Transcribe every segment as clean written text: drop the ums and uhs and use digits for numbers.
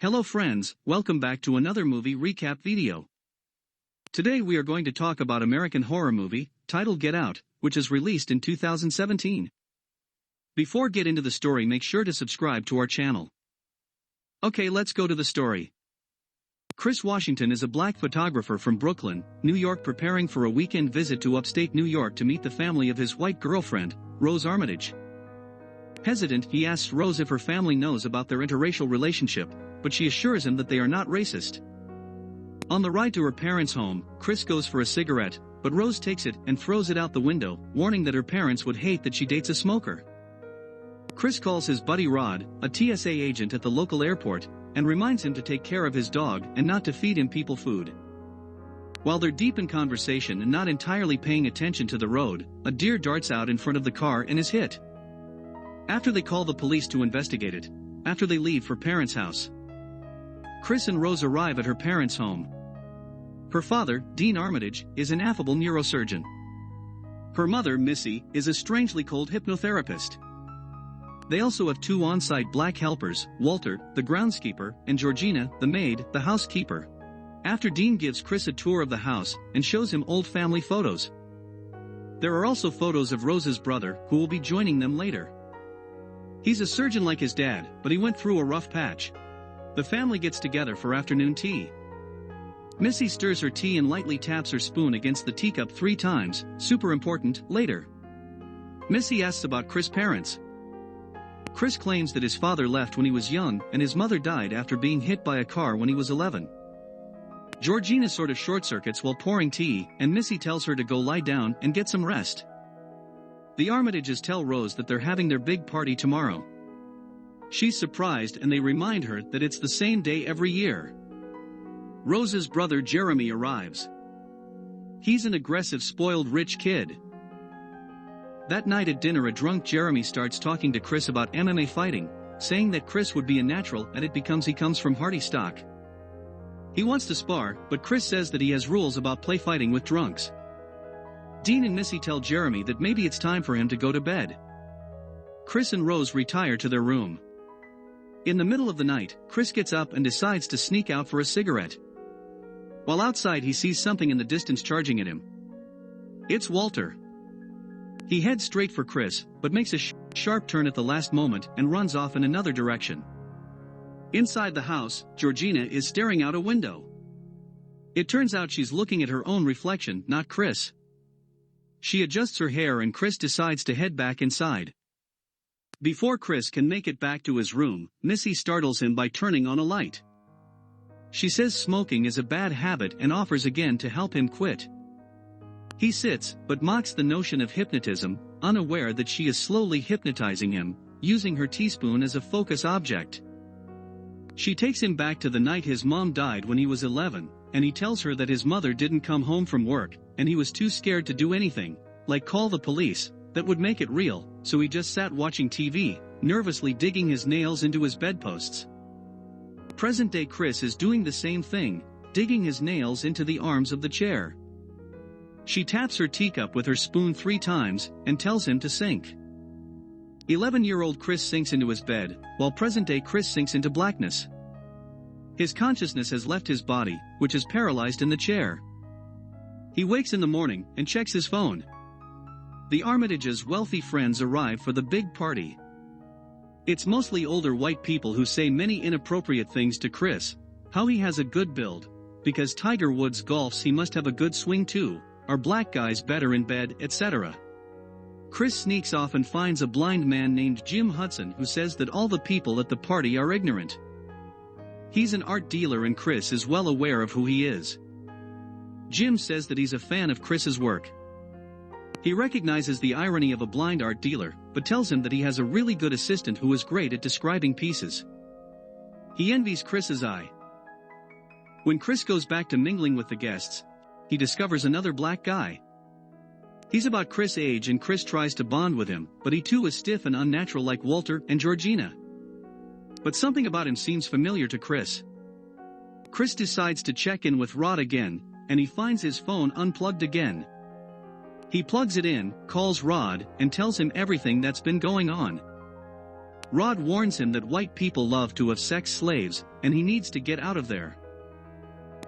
Hello friends, welcome back to another movie recap video. Today we are going to talk about American horror movie, titled Get Out, which is released in 2017. Before get into the story, make sure to subscribe to our channel. Okay, let's go to the story. Chris Washington is a black photographer from Brooklyn, New York, preparing for a weekend visit to upstate New York to meet the family of his white girlfriend, Rose Armitage. Hesitant, he asks Rose if her family knows about their interracial relationship, but she assures him that they are not racist. On the ride to her parents' home, Chris goes for a cigarette, but Rose takes it and throws it out the window, warning that her parents would hate that she dates a smoker. Chris calls his buddy Rod, a TSA agent at the local airport, and reminds him to take care of his dog and not to feed him people food. While they're deep in conversation and not entirely paying attention to the road, a deer darts out in front of the car and is hit. After they call the police to investigate it, after they leave for parents' house, Chris and Rose arrive at her parents' home. Her father, Dean Armitage, is an affable neurosurgeon. Her mother, Missy, is a strangely cold hypnotherapist. They also have two on-site black helpers, Walter, the groundskeeper, and Georgina, the maid, the housekeeper. After Dean gives Chris a tour of the house and shows him old family photos. There are also photos of Rose's brother, who will be joining them later. He's a surgeon like his dad, but he went through a rough patch. The family gets together for afternoon tea. Missy stirs her tea and lightly taps her spoon against the teacup 3 times, super important, later. Missy asks about Chris' parents. Chris claims that his father left when he was young and his mother died after being hit by a car when he was 11. Georgina sort of short-circuits while pouring tea, and Missy tells her to go lie down and get some rest. The Armitages tell Rose that they're having their big party tomorrow. She's surprised and they remind her that it's the same day every year. Rose's brother Jeremy arrives. He's an aggressive, spoiled rich kid. That night at dinner, a drunk Jeremy starts talking to Chris about MMA fighting, saying that Chris would be a natural and it becomes he comes from hardy stock. He wants to spar, but Chris says that he has rules about play fighting with drunks. Dean and Missy tell Jeremy that maybe it's time for him to go to bed. Chris and Rose retire to their room. In the middle of the night, Chris gets up and decides to sneak out for a cigarette. While outside, he sees something in the distance charging at him. It's Walter. He heads straight for Chris, but makes a sharp turn at the last moment and runs off in another direction. Inside the house, Georgina is staring out a window. It turns out she's looking at her own reflection, not Chris. She adjusts her hair and Chris decides to head back inside. Before Chris can make it back to his room, Missy startles him by turning on a light. She says smoking is a bad habit and offers again to help him quit. He sits, but mocks the notion of hypnotism, unaware that she is slowly hypnotizing him, using her teaspoon as a focus object. She takes him back to the night his mom died when he was 11, and he tells her that his mother didn't come home from work, and he was too scared to do anything, like call the police, that would make it real, so he just sat watching TV, nervously digging his nails into his bedposts. Present-day Chris is doing the same thing, digging his nails into the arms of the chair. She taps her teacup with her spoon 3 times, and tells him to sink. 11-year-old Chris sinks into his bed, while present-day Chris sinks into blackness. His consciousness has left his body, which is paralyzed in the chair. He wakes in the morning, and checks his phone. The Armitages' wealthy friends arrive for the big party. It's mostly older white people who say many inappropriate things to Chris, how he has a good build, because Tiger Woods golfs he must have a good swing too, are black guys better in bed, etc. Chris sneaks off and finds a blind man named Jim Hudson who says that all the people at the party are ignorant. He's an art dealer and Chris is well aware of who he is. Jim says that he's a fan of Chris's work. He recognizes the irony of a blind art dealer, but tells him that he has a really good assistant who is great at describing pieces. He envies Chris's eye. When Chris goes back to mingling with the guests, he discovers another black guy. He's about Chris' age and Chris tries to bond with him, but he too is stiff and unnatural like Walter and Georgina. But something about him seems familiar to Chris. Chris decides to check in with Rod again, and he finds his phone unplugged again. He plugs it in, calls Rod, and tells him everything that's been going on. Rod warns him that white people love to have sex slaves, and he needs to get out of there.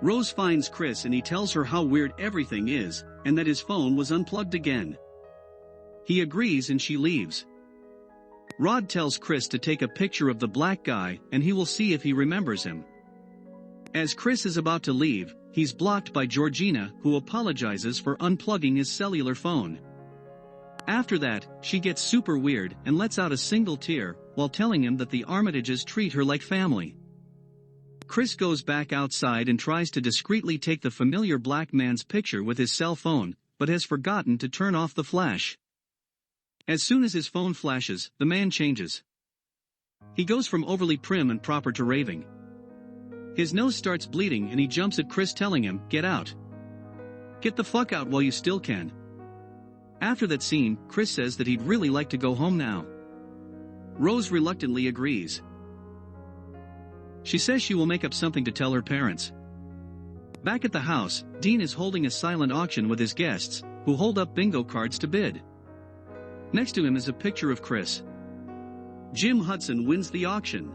Rose finds Chris and he tells her how weird everything is, and that his phone was unplugged again. He agrees and she leaves. Rod tells Chris to take a picture of the black guy and he will see if he remembers him. As Chris is about to leave, he's blocked by Georgina, who apologizes for unplugging his cellular phone. After that, she gets super weird and lets out a single tear, while telling him that the Armitages treat her like family. Chris goes back outside and tries to discreetly take the familiar black man's picture with his cell phone, but has forgotten to turn off the flash. As soon as his phone flashes, the man changes. He goes from overly prim and proper to raving. His nose starts bleeding and he jumps at Chris, telling him, "Get out. Get the fuck out while you still can." After that scene, Chris says that he'd really like to go home now. Rose reluctantly agrees. She says she will make up something to tell her parents. Back at the house, Dean is holding a silent auction with his guests, who hold up bingo cards to bid. Next to him is a picture of Chris. Jim Hudson wins the auction.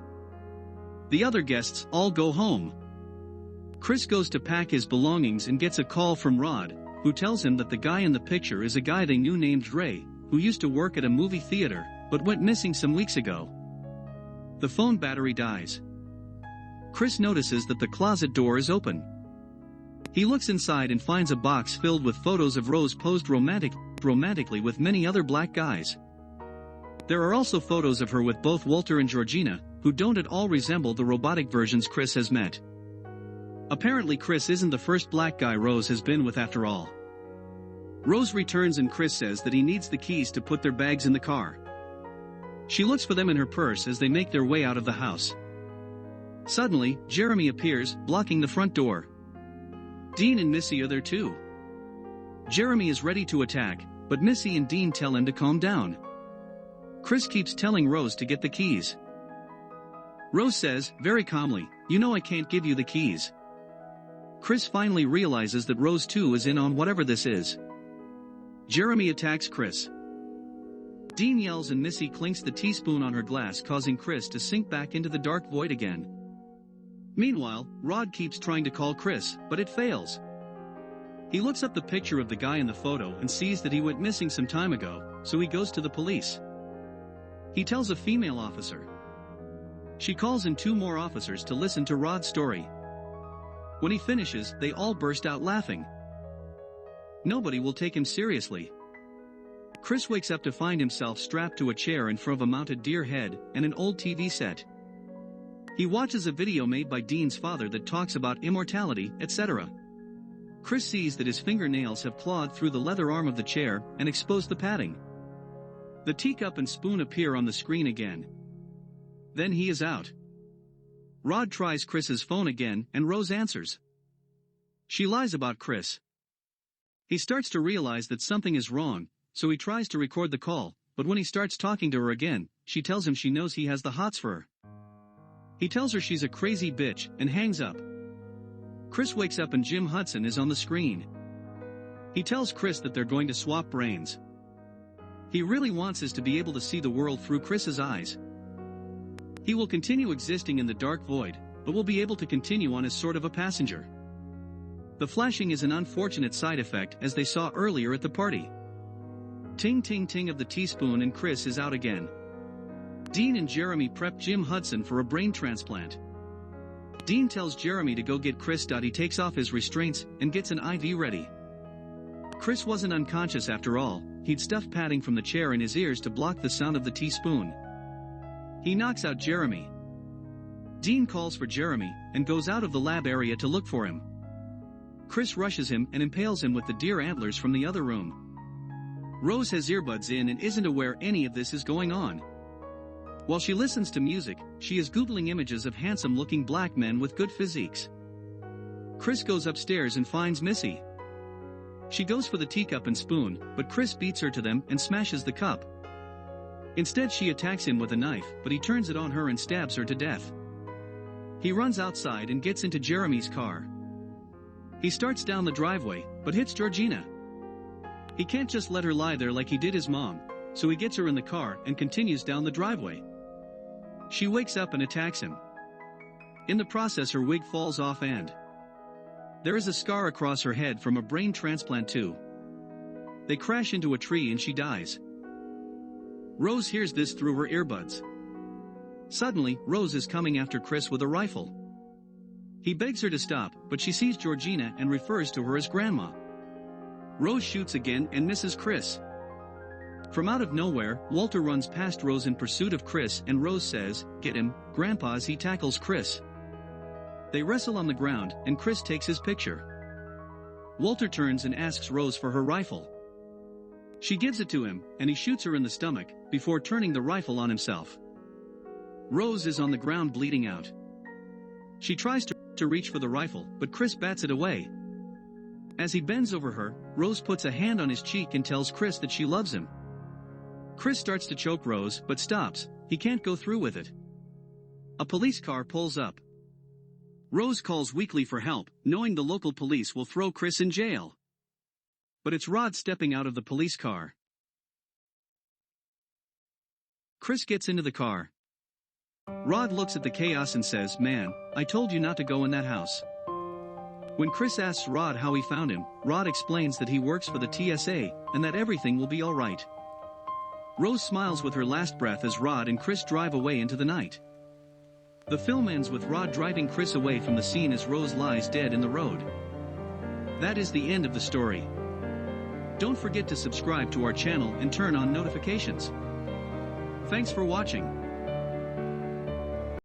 The other guests all go home. Chris goes to pack his belongings and gets a call from Rod, who tells him that the guy in the picture is a guy they knew named Ray, who used to work at a movie theater, but went missing some weeks ago. The phone battery dies. Chris notices that the closet door is open. He looks inside and finds a box filled with photos of Rose posed romantically with many other black guys. There are also photos of her with both Walter and Georgina, who don't at all resemble the robotic versions Chris has met. Apparently Chris isn't the first black guy Rose has been with after all. Rose returns and Chris says that he needs the keys to put their bags in the car. She looks for them in her purse as they make their way out of the house. Suddenly, Jeremy appears, blocking the front door. Dean and Missy are there too. Jeremy is ready to attack, but Missy and Dean tell him to calm down. Chris keeps telling Rose to get the keys. Rose says, very calmly, "You know I can't give you the keys." Chris finally realizes that Rose too is in on whatever this is. Jeremy attacks Chris. Dean yells and Missy clinks the teaspoon on her glass, causing Chris to sink back into the dark void again. Meanwhile, Rod keeps trying to call Chris, but it fails. He looks up the picture of the guy in the photo and sees that he went missing some time ago, so he goes to the police. He tells a female officer. She calls in 2 more officers to listen to Rod's story. When he finishes, they all burst out laughing. Nobody will take him seriously. Chris wakes up to find himself strapped to a chair in front of a mounted deer head and an old TV set. He watches a video made by Dean's father that talks about immortality, etc. Chris sees that his fingernails have clawed through the leather arm of the chair and exposed the padding. The teacup and spoon appear on the screen again. Then he is out. Rod tries Chris's phone again and Rose answers. She lies about Chris. He starts to realize that something is wrong, so he tries to record the call, but when he starts talking to her again, she tells him she knows he has the hots for her. He tells her she's a crazy bitch and hangs up. Chris wakes up and Jim Hudson is on the screen. He tells Chris that they're going to swap brains. He really wants us to be able to see the world through Chris's eyes. He will continue existing in the dark void, but will be able to continue on as sort of a passenger. The flashing is an unfortunate side effect, as they saw earlier at the party. Ting ting ting of the teaspoon and Chris is out again. Dean and Jeremy prep Jim Hudson for a brain transplant. Dean tells Jeremy to go get Chris. He takes off his restraints and gets an IV ready. Chris wasn't unconscious after all, he'd stuffed padding from the chair in his ears to block the sound of the teaspoon. He knocks out Jeremy. Dean calls for Jeremy and goes out of the lab area to look for him. Chris rushes him and impales him with the deer antlers from the other room. Rose has earbuds in and isn't aware any of this is going on. While she listens to music, she is Googling images of handsome-looking black men with good physiques. Chris goes upstairs and finds Missy. She goes for the teacup and spoon, but Chris beats her to them and smashes the cup. Instead she attacks him with a knife, but he turns it on her and stabs her to death. He runs outside and gets into Jeremy's car. He starts down the driveway, but hits Georgina. He can't just let her lie there like he did his mom, so he gets her in the car and continues down the driveway. She wakes up and attacks him. In the process, her wig falls off and there is a scar across her head from a brain transplant too. They crash into a tree and she dies. Rose hears this through her earbuds. Suddenly, Rose is coming after Chris with a rifle. He begs her to stop, but she sees Georgina and refers to her as Grandma. Rose shoots again and misses Chris. From out of nowhere, Walter runs past Rose in pursuit of Chris and Rose says, "Get him, Grandpa," as he tackles Chris. They wrestle on the ground and Chris takes his picture. Walter turns and asks Rose for her rifle. She gives it to him, and he shoots her in the stomach, before turning the rifle on himself. Rose is on the ground bleeding out. She tries to reach for the rifle, but Chris bats it away. As he bends over her, Rose puts a hand on his cheek and tells Chris that she loves him. Chris starts to choke Rose, but stops. He can't go through with it. A police car pulls up. Rose calls weakly for help, knowing the local police will throw Chris in jail. But it's Rod stepping out of the police car. Chris gets into the car. Rod looks at the chaos and says, "Man, I told you not to go in that house." When Chris asks Rod how he found him, Rod explains that he works for the TSA, and that everything will be alright. Rose smiles with her last breath as Rod and Chris drive away into the night. The film ends with Rod driving Chris away from the scene as Rose lies dead in the road. That is the end of the story. Don't forget to subscribe to our channel and turn on notifications. Thanks for watching.